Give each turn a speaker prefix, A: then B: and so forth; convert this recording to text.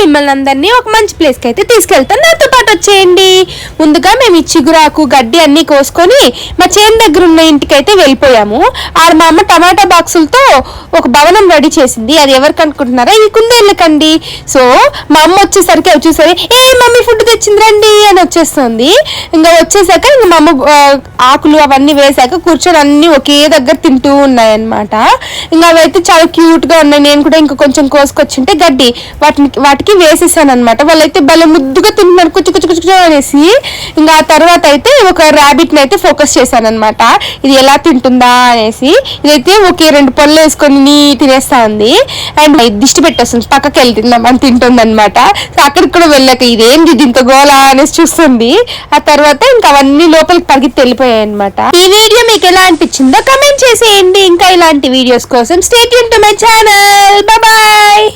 A: మిమ్మల్ని అందరినీ ఒక మంచి ప్లేస్కి అయితే తీసుకెళ్తాను, నాతో పాటు వచ్చేయండి. ముందుగా మేము ఈ చిగురాకు గడ్డి అన్నీ కోసుకొని మా చేను దగ్గర ఉన్న ఇంటికి అయితే వెళ్ళిపోయాము. ఆడ మా అమ్మ టమాటా బాక్సులతో ఒక భవనం రెడీ చేసింది. అది ఎవరికి అనుకుంటున్నారా? ఈ కుందేళ్ళకండి. సో మా అమ్మ వచ్చేసరికి వచ్చేసరి మమ్మీ ఫుడ్ తెచ్చింది రండి అని వచ్చేస్తుంది. ఇంకా వచ్చేసాక ఇంకా మా అమ్మ ఆకులు అవన్నీ వేసాక కూర్చొని అన్ని ఒకే దగ్గర తింటూ ఉన్నాయన్నమాట. ఇంకా అవైతే చాలా క్యూట్ గా ఉన్నాయి. నేను కూడా ఇంకా కొంచెం కోసుకొచ్చింటే గడ్డి వాటికి వేసేసాను అనమాట. వాళ్ళైతే భలే ముద్దుగా తింటున్నారు కుచ్చు కుచ్చు కుచ్చు అనేసి. ఇంకా ఆ తర్వాత అయితే ఒక ర్యాబిట్ ని అయితే ఫోకస్ చేశాను అనమాట, ఇది ఎలా తింటుందా అనేసి. ఇదైతే ఒకే 2 పళ్ళు వేసుకొని తినేస్తా ఉంది. అండ్ దిష్టి పెట్టేస్తుంది, పక్కకి వెళ్ళి తిందామని తింటుంది అనమాట. అక్కడికి కూడా వెళ్ళాక ఇదేంటి దీంతో గోలా అనేసి చూస్తుంది. ఆ తర్వాత ఇంకా అవన్నీ లోపలికి పరిగెత్తి వెళ్ళిపోయాయి అనమాట. ఈ వీడియో మీకు ఎలా అనిపించిందో కమెంట్ చేసేయండి. ఇంకా ఇలాంటి వీడియోస్ కోసం stay tune to my channel. Bye.